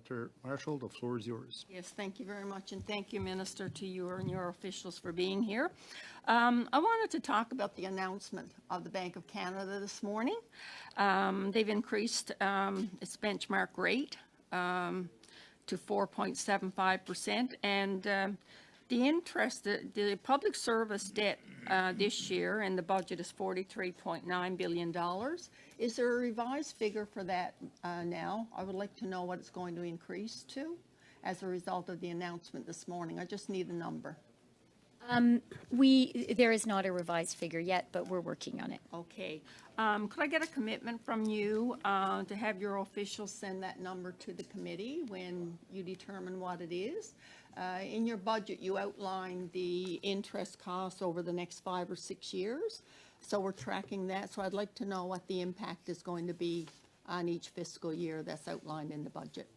Senator Marshall, the floor is yours. Yes, thank you very much, and thank you, Minister, to you and your officials for being here. I wanted to talk about the announcement of the Bank of Canada this morning. They've increased its benchmark rate to 4.75%, and the interest, the public service debt this year in the budget is $43.9 billion. Is there a revised figure for that now? I would like to know what it's going to increase to as a result of the announcement this morning. I just need a number. There is not a revised figure yet, but we're working on it. Okay. Could I get a commitment from you to have your officials send that number to the committee when you determine what it is? In your budget, you outlined the interest costs over the next 5 or 6 years. So we're tracking that. So I'd like to know what the impact is going to be on each fiscal year that's outlined in the budget.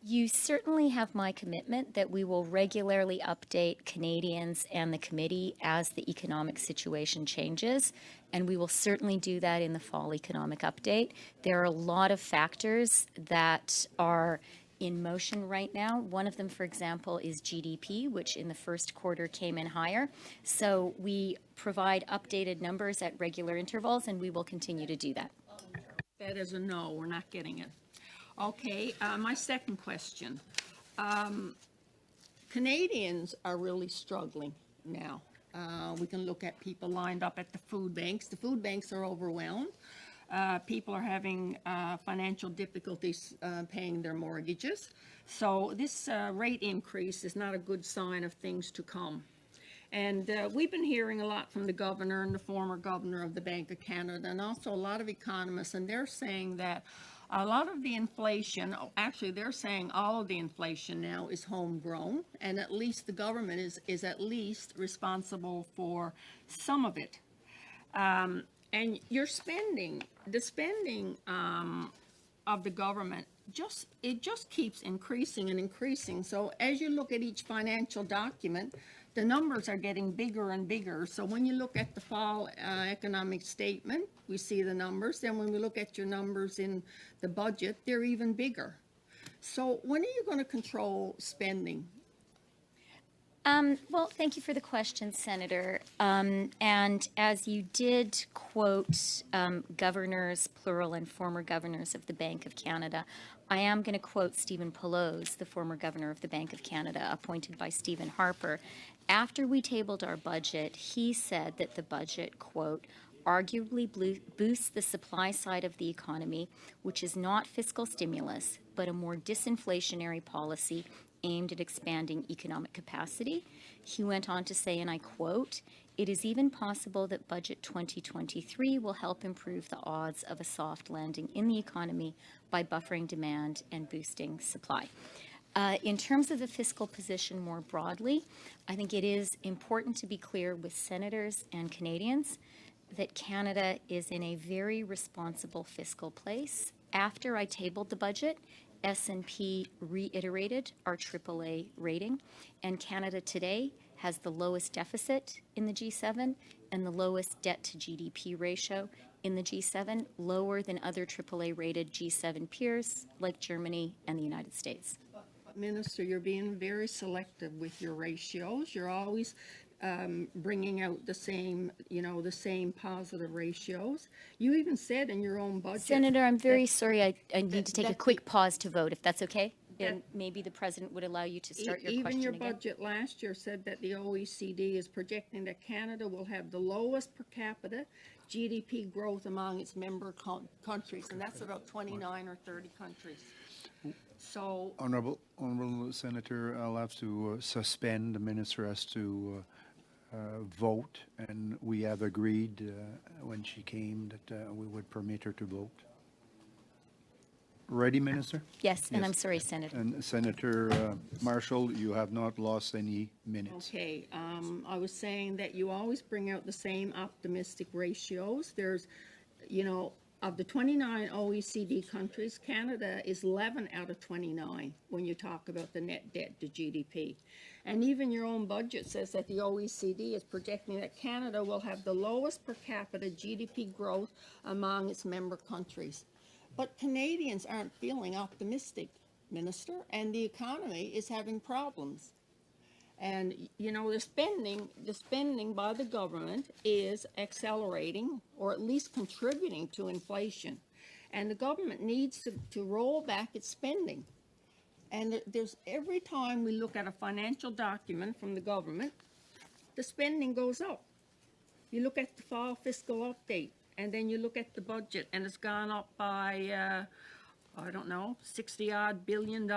You certainly have my commitment that we will regularly update Canadians and the committee as the economic situation changes, and we will certainly do that in the fall economic update. There are a lot of factors that are in motion right now. One of them, for example, is GDP, which in the first quarter came in higher. So we provide updated numbers at regular intervals, and we will continue to do that. That is a no, we're not getting it. Okay, my second question. Canadians are really struggling now. We can look at people lined up at the food banks. The food banks are overwhelmed. People are having financial difficulties paying their mortgages. So this rate increase is not a good sign of things to come. And we've been hearing a lot from the governor and the former governor of the Bank of Canada, and also a lot of economists, and they're saying that a lot of the inflation, actually they're saying all of the inflation now is homegrown, and at least the government is at least responsible for some of it. And your spending, the spending of the government, it just keeps increasing and increasing. So as you look at each financial document, the numbers are getting bigger and bigger. So when you look at the fall economic statement, we see the numbers. Then when we look at your numbers in the budget, they're even bigger. So when are you going to control spending? Well, thank you for the question, Senator. And as you did quote governors, plural, and former governors of the Bank of Canada, I am going to quote Stephen Poloz, the former governor of the Bank of Canada, appointed by Stephen Harper. After we tabled our budget, he said that the budget, quote, arguably boosts the supply side of the economy, which is not fiscal stimulus, but a more disinflationary policy aimed at expanding economic capacity. He went on to say, and I quote, "It is even possible that Budget 2023 will help improve the odds of a soft landing in the economy by buffering demand and boosting supply." In terms of the fiscal position more broadly, I think it is important to be clear with senators and Canadians that Canada is in a very responsible fiscal place. After I tabled the budget, S&P reiterated our AAA rating, and Canada today has the lowest deficit in the G7 and the lowest debt to GDP ratio in the G7, lower than other AAA-rated G7 peers like Germany and the United States. Minister, you're being very selective with your ratios. You're always bringing out the same, the same positive ratios. You even said in your own budget. Senator, I'm very sorry. I need to take a quick pause to vote, if that's okay. And maybe the president would allow you to start your question again. Even your again. budget last year said that the OECD is projecting that Canada will have the lowest per capita GDP growth among its member countries, and that's about 29 or 30 countries. So, Honourable Senator, I'll have to suspend. The minister has to vote, and we have agreed when she came that we would permit her to vote. Ready, Minister? Yes, and I'm sorry, Senator. And Senator Marshall, you have not lost any minutes. okay, I was saying that you always bring out the same optimistic ratios. There's, of the 29 OECD countries, Canada is 11 out of 29 when you talk about the net debt to GDP. And even your own budget says that the OECD is projecting that Canada will have the lowest per capita GDP growth among its member countries. But Canadians aren't feeling optimistic Minister, and the economy is having problems. And, you know, the spending by the government is accelerating, or at least contributing to inflation. And the government needs to roll back its spending. And there's, every time we look at a financial document from the government, the spending goes up. You look at the fall fiscal update, and then you look at the budget, and it's gone up by, I don't know, $60-odd billion.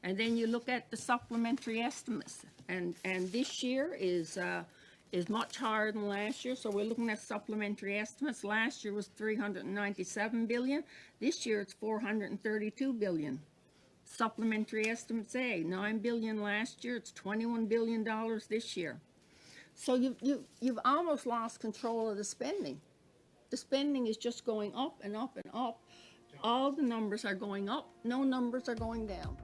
And then you look at the supplementary estimates, and this year is much higher than last year. So we're looking at supplementary estimates. Last year was $397 billion. This year it's $432 billion. Supplementary estimates A, $9 billion last year. It's $21 billion this year. So you've almost lost control of the spending. The spending is just going up and up and up. All the numbers are going up. No numbers are going down.